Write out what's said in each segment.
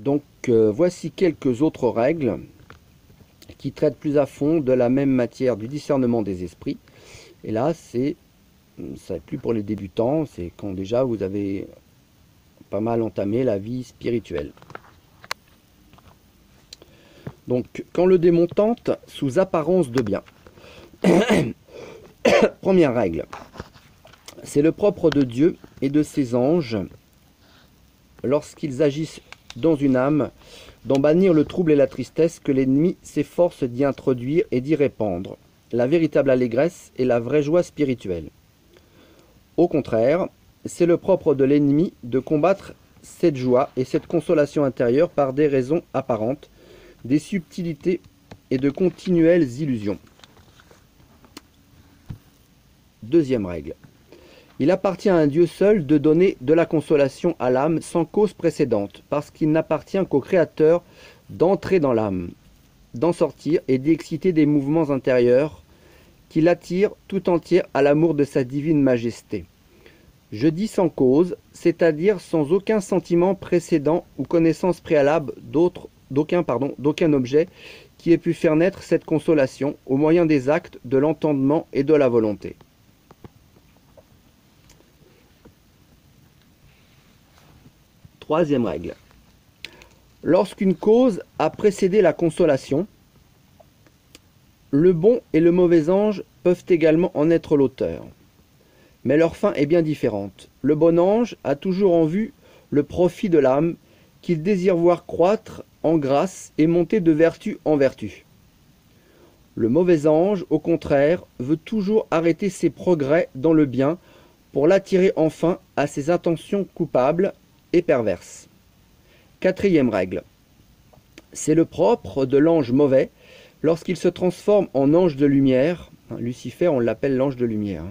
Donc voici quelques autres règles qui traitent plus à fond de la même matière du discernement des esprits. Et là, ça n'est plus pour les débutants, c'est quand déjà vous avez pas mal entamé la vie spirituelle. Donc, quand le démon tente sous apparence de bien. Première règle. C'est le propre de Dieu et de ses anges, lorsqu'ils agissent dans une âme, d'en bannir le trouble et la tristesse que l'ennemi s'efforce d'y introduire et d'y répandre, la véritable allégresse et la vraie joie spirituelle. Au contraire, c'est le propre de l'ennemi de combattre cette joie et cette consolation intérieure par des raisons apparentes, des subtilités et de continuelles illusions. Deuxième règle. Il appartient à un Dieu seul de donner de la consolation à l'âme sans cause précédente, parce qu'il n'appartient qu'au Créateur d'entrer dans l'âme, d'en sortir et d'y exciter des mouvements intérieurs qui l'attirent tout entière à l'amour de sa divine majesté. Je dis sans cause, c'est-à-dire sans aucun sentiment précédent ou connaissance préalable d'aucun objet qui ait pu faire naître cette consolation au moyen des actes, de l'entendement et de la volonté. Troisième règle. Lorsqu'une cause a précédé la consolation, le bon et le mauvais ange peuvent également en être l'auteur. Mais leur fin est bien différente. Le bon ange a toujours en vue le profit de l'âme qu'il désire voir croître en grâce et monter de vertu en vertu. Le mauvais ange, au contraire, veut toujours arrêter ses progrès dans le bien pour l'attirer enfin à ses intentions coupables et perverses. Quatrième règle. C'est le propre de l'ange mauvais, lorsqu'il se transforme en ange de lumière, Lucifer on l'appelle l'ange de lumière,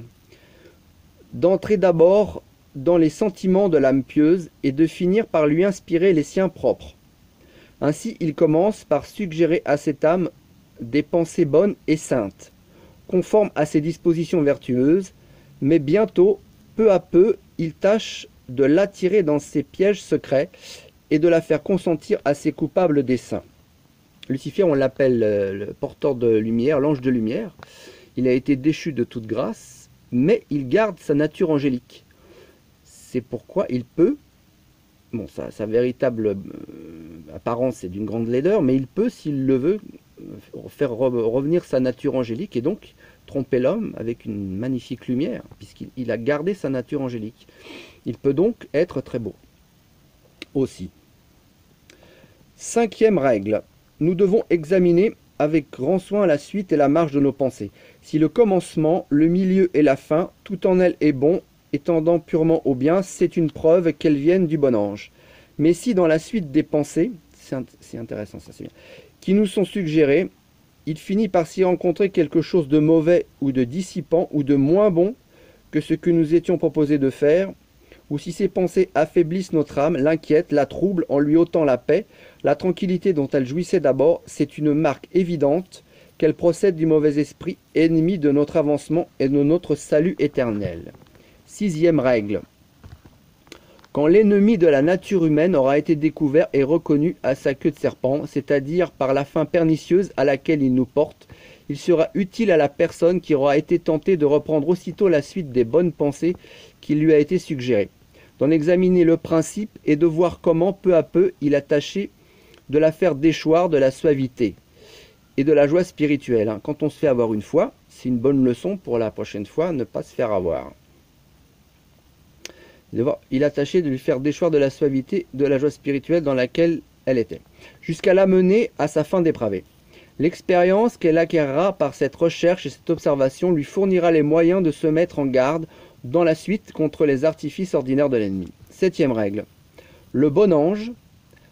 d'entrer d'abord dans les sentiments de l'âme pieuse et de finir par lui inspirer les siens propres. Ainsi il commence par suggérer à cette âme des pensées bonnes et saintes, conformes à ses dispositions vertueuses, mais bientôt, peu à peu, il tâche de l'attirer dans ses pièges secrets et de la faire consentir à ses coupables desseins. Lucifer, on l'appelle le porteur de lumière, l'ange de lumière. Il a été déchu de toute grâce, mais il garde sa nature angélique. C'est pourquoi il peut, bon, sa véritable apparence est d'une grande laideur, mais il peut, s'il le veut, faire revenir sa nature angélique et donc tromper l'homme avec une magnifique lumière, puisqu'il a gardé sa nature angélique. Il peut donc être très beau aussi. Cinquième règle. Nous devons examiner avec grand soin la suite et la marche de nos pensées. Si le commencement, le milieu et la fin, tout en elle est bon et tendant purement au bien, c'est une preuve qu'elles viennent du bon ange. Mais si dans la suite des pensées, c'est intéressant ça, c'est bien, qui nous sont suggérées, il finit par s'y rencontrer quelque chose de mauvais ou de dissipant ou de moins bon que ce que nous étions proposés de faire, ou si ces pensées affaiblissent notre âme, l'inquiètent, la troublent en lui ôtant la paix, la tranquillité dont elle jouissait d'abord, c'est une marque évidente qu'elle procède du mauvais esprit, ennemi de notre avancement et de notre salut éternel. Sixième règle. Quand l'ennemi de la nature humaine aura été découvert et reconnu à sa queue de serpent, c'est-à-dire par la fin pernicieuse à laquelle il nous porte, il sera utile à la personne qui aura été tentée de reprendre aussitôt la suite des bonnes pensées qui lui a été suggérée, d'en examiner le principe et de voir comment, peu à peu, il a tâché de la faire déchoir de la suavité et de la joie spirituelle. Quand on se fait avoir une fois, c'est une bonne leçon pour la prochaine fois, ne pas se faire avoir. Il a tâché de lui faire déchoir de la suavité, de la joie spirituelle dans laquelle elle était, jusqu'à l'amener à sa fin dépravée. L'expérience qu'elle acquérera par cette recherche et cette observation lui fournira les moyens de se mettre en garde dans la suite contre les artifices ordinaires de l'ennemi. Septième règle. Le bon ange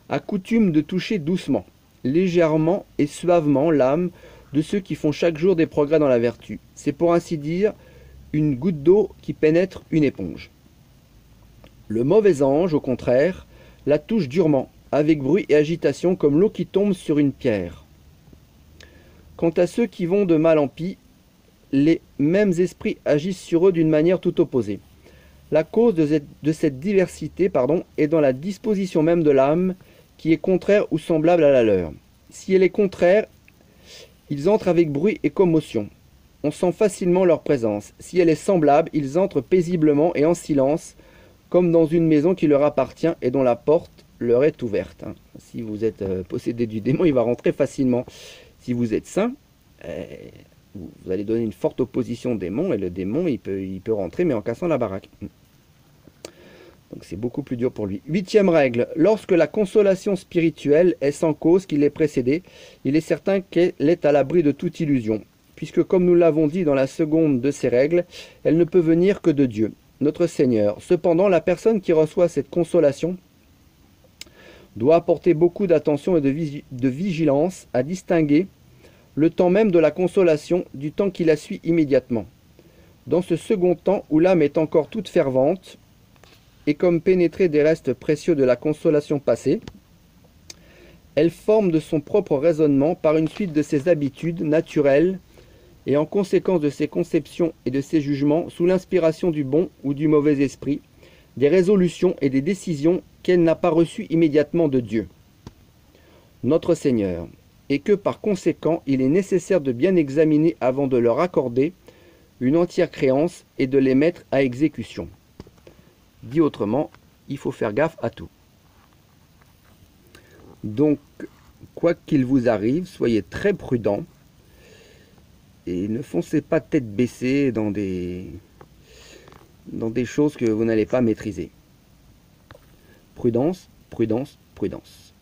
a coutume de toucher doucement, légèrement et suavement l'âme de ceux qui font chaque jour des progrès dans la vertu. C'est pour ainsi dire une goutte d'eau qui pénètre une éponge. Le mauvais ange, au contraire, la touche durement, avec bruit et agitation, comme l'eau qui tombe sur une pierre. Quant à ceux qui vont de mal en pis, les mêmes esprits agissent sur eux d'une manière tout opposée. La cause de cette diversité est dans la disposition même de l'âme qui est contraire ou semblable à la leur. Si elle est contraire, ils entrent avec bruit et commotion. On sent facilement leur présence. Si elle est semblable, ils entrent paisiblement et en silence, comme dans une maison qui leur appartient et dont la porte leur est ouverte. Si vous êtes possédé du démon, il va rentrer facilement. Si vous êtes saint, vous allez donner une forte opposition au démon, et le démon, il peut rentrer, mais en cassant la baraque. Donc c'est beaucoup plus dur pour lui. 8e règle. Lorsque la consolation spirituelle est sans cause qui l'est précédée, il est certain qu'elle est à l'abri de toute illusion, puisque comme nous l'avons dit dans la seconde de ces règles, elle ne peut venir que de Dieu, notre Seigneur. Cependant, la personne qui reçoit cette consolation doit apporter beaucoup d'attention et de vigilance à distinguer le temps même de la consolation du temps qui la suit immédiatement. Dans ce second temps où l'âme est encore toute fervente, et comme pénétrée des restes précieux de la consolation passée, elle forme de son propre raisonnement par une suite de ses habitudes naturelles et en conséquence de ses conceptions et de ses jugements, sous l'inspiration du bon ou du mauvais esprit, des résolutions et des décisions qu'elle n'a pas reçues immédiatement de Dieu, notre Seigneur, et que par conséquent il est nécessaire de bien examiner avant de leur accorder une entière créance et de les mettre à exécution. Dit autrement, il faut faire gaffe à tout. Donc, quoi qu'il vous arrive, soyez très prudents et ne foncez pas tête baissée dans des choses que vous n'allez pas maîtriser. Prudence, prudence, prudence.